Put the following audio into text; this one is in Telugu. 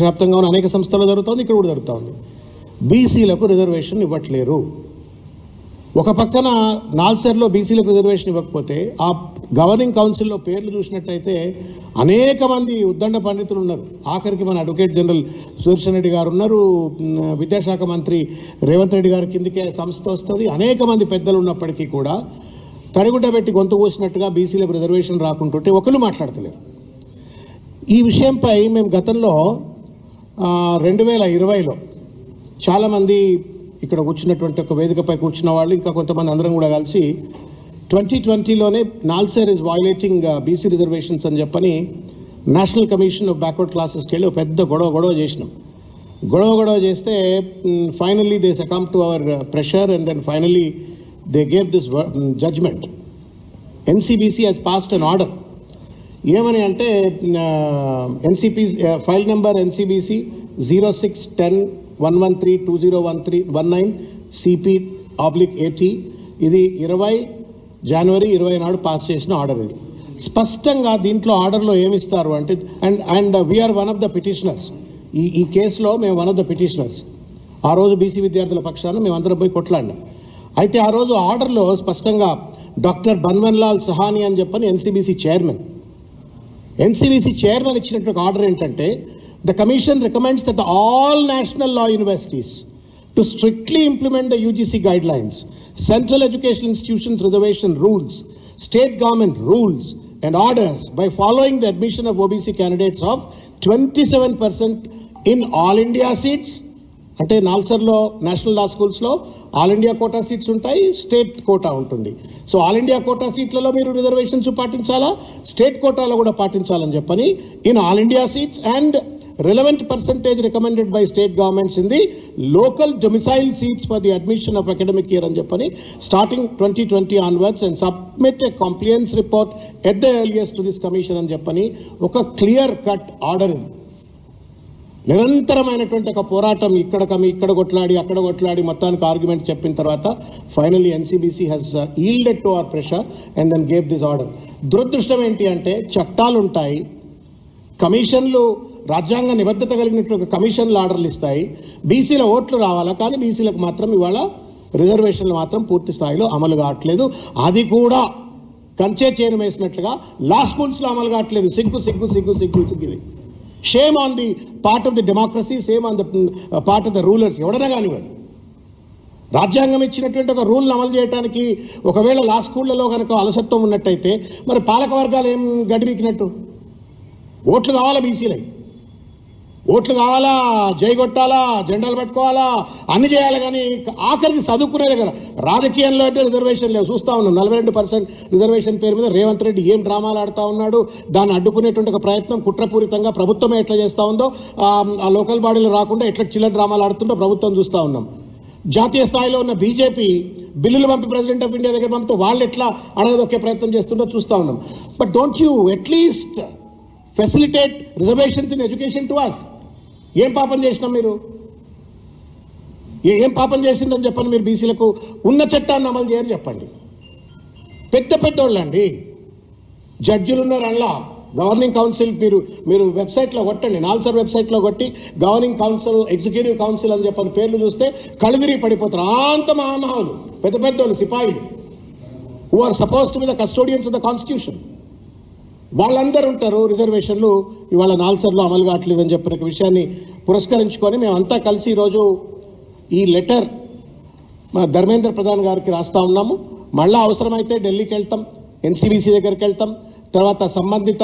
వ్యాప్తంగా ఉన్న అనేక సంస్థలు జరుగుతోంది, ఇక్కడ కూడా జరుగుతోంది. బీసీలకు రిజర్వేషన్ ఇవ్వట్లేరు. ఒక పక్కన నాల్సర్లో బీసీలకు రిజర్వేషన్ ఇవ్వకపోతే ఆ గవర్నింగ్ కౌన్సిల్లో పేర్లు చూసినట్టయితే అనేక మంది ఉద్దండ పండితులు ఉన్నారు. ఆఖరికి మన అడ్వకేట్ జనరల్ సుదర్శన్ రెడ్డి గారు ఉన్నారు, విద్యాశాఖ మంత్రి రేవంత్ రెడ్డి గారి కిందకే సంస్థ వస్తుంది. అనేక మంది పెద్దలు ఉన్నప్పటికీ కూడా తడిగుడ్డ పెట్టి గొంతు కోసినట్టుగా బీసీలకు రిజర్వేషన్ రాకుంటుంటే ఒకరు మాట్లాడతలేరు. ఈ విషయంపై మేము గతంలో 2020లో చాలామంది ఇక్కడ కూర్చున్నటువంటి ఒక వేదికపై కూర్చున్న వాళ్ళు ఇంకా కొంతమంది అందరం కూడా కలిసి 2020లోనే నాల్సర్ ఈజ్ వయలేటింగ్ బీసీ రిజర్వేషన్స్ అని చెప్పని నేషనల్ కమిషన్ ఆఫ్ బ్యాక్వర్డ్ క్లాసెస్కి వెళ్ళి ఒక పెద్ద గొడవ చేసినాం. గొడవ చేస్తే finally they succumb to our pressure and then finally they gave this judgment. NCBC has passed an order. ఏమని అంటే NCP file number NCBC 061011320119 CP/AT ఇది 20 జనవరి 20 నాడు పాస్ చేసిన ఆర్డర్. ఇది స్పష్టంగా దీంట్లో ఆర్డర్లో ఏమిస్తారు అంటే and we are one of the petitioners. ఈ కేసులో మేము వన్ ఆఫ్ ద పిటిషనర్స్. ఆ రోజు బీసీ విద్యార్థుల పక్షాన మేమందరం పోయి కొట్లాడినాం. అయితే ఆ రోజు ఆర్డర్లో స్పష్టంగా డాక్టర్ బన్వన్లాల్ సహాని అని చెప్పని NCBC చైర్మన్ ఇచ్చినటువంటి ఆర్డర్ ఏంటంటే the commission recommends that all national law universities to strictly implement the UGC guidelines, central educational institutions reservation rules, state government rules and orders by following the admission of OBC candidates of 27% in all India seats. అంటే నాల్సర్లో నేషనల్ లా స్కూల్స్లో ఆల్ ఇండియా కోటా సీట్స్ ఉంటాయి, స్టేట్ కోటా ఉంటుంది. సో ఆల్ ఇండియా కోటా సీట్లలో మీరు రిజర్వేషన్స్ పాటించాలా, స్టేట్ కోటాలో కూడా పాటించాలని చెప్పని in all India seats and relevant percentage recommended by state governments in the local domicile seats for the admission of academic year అని చెప్పని starting 2020 onwards and submit a compliance report at the earliest to this commission అని చెప్పని ఒక క్లియర్ కట్ ఆర్డర్. ఇది నిరంతరమైనటువంటి ఒక పోరాటం, ఇక్కడ కొట్లాడి అక్కడ కొట్లాడి మొత్తానికి ఆర్గ్యుమెంట్ చెప్పిన తర్వాత finally NCBC has yielded to our pressure and then gave this order. దురదృష్టం ఏంటి అంటే చట్టాలు ఉంటాయి, కమిషన్లు రాజ్యాంగ నిబద్ధత కలిగినటువంటి కమిషన్లు ఆర్డర్లు ఇస్తాయి, బీసీల ఓట్లు రావాలా, కానీ బీసీలకు మాత్రం ఇవాళ రిజర్వేషన్లు మాత్రం పూర్తి స్థాయిలో అమలు కావట్లేదు. అది కూడా కంచే చేను వేసినట్లుగా లా స్కూల్స్లో అమలు కావట్లేదు. సిగ్గు ఇది. Shame on the part of the democracy, same on the part of the rulers. ఎవడైనా కానివ్వండి, రాజ్యాంగం ఇచ్చినటువంటి ఒక రూల్ని అమలు చేయడానికి ఒకవేళ లా స్కూళ్ళలో కనుక అలసత్వం ఉన్నట్టయితే మరి పాలక వర్గాలు ఏం గడివికినట్టు? ఓట్లు కావాలా, బీసీలై ఓట్లు కావాలా, జై కొట్టాలా, జెండాలు పట్టుకోవాలా, అన్ని చేయాలి. కానీ ఆఖరికి చదువుకునే దగ్గర రాజకీయంలో అయితే రిజర్వేషన్ లేవు. చూస్తూ ఉన్నాం 42% రిజర్వేషన్ పేరు మీద రేవంత్ రెడ్డి ఏం డ్రామాలు ఆడుతూ ఉన్నాడు. దాన్ని అడ్డుకునేటువంటి ఒక ప్రయత్నం కుట్రపూరితంగా ప్రభుత్వమే ఎట్లా చేస్తూ ఉందో, ఆ లోకల్ బాడీలు రాకుండా ఎట్లా చిల్లర డ్రామాలు ఆడుతుందో ప్రభుత్వం చూస్తూ ఉన్నాం. జాతీయ స్థాయిలో ఉన్న బీజేపీ బిల్లులు పంపి ప్రెసిడెంట్ ఆఫ్ ఇండియా దగ్గర పంపితే వాళ్ళు ఎట్లా అడగదొక్కే ప్రయత్నం చేస్తుందో చూస్తూ ఉన్నాం. But don't you at least facilitate reservations in education to us. ఏం పాపం చేసినాం మీరు? ఏం పాపం చేసిందని చెప్పండి. మీరు బీసీలకు ఉన్న చట్టాన్ని అమలు చేయని చెప్పండి. పెద్దోళ్ళు అండి, జడ్జిలు ఉన్నారు. అలా గవర్నింగ్ కౌన్సిల్ మీరు వెబ్సైట్లో కొట్టండి, నాల్సర్ వెబ్సైట్లో కొట్టి గవర్నింగ్ కౌన్సిల్, ఎగ్జిక్యూటివ్ కౌన్సిల్ అని చెప్పని పేర్లు చూస్తే కళ్ళు తిరిగి పడిపోతారు. అంత మహామహులు, పెద్దోళ్ళు, సిపాయిలు who are suppose to be the custodians of the constitution, వాళ్ళందరూ ఉంటారు. రిజర్వేషన్లు ఇవాళ నాల్సర్లో అమలు కావట్లేదని చెప్పిన విషయాన్ని పురస్కరించుకొని మేమంతా కలిసి ఈరోజు ఈ లెటర్ మా ధర్మేంద్ర ప్రధాన్ గారికి రాస్తా ఉన్నాము. మళ్ళీ అవసరమైతే ఢిల్లీకి వెళ్తాం, NCBC దగ్గరికి వెళ్తాం, తర్వాత సంబంధిత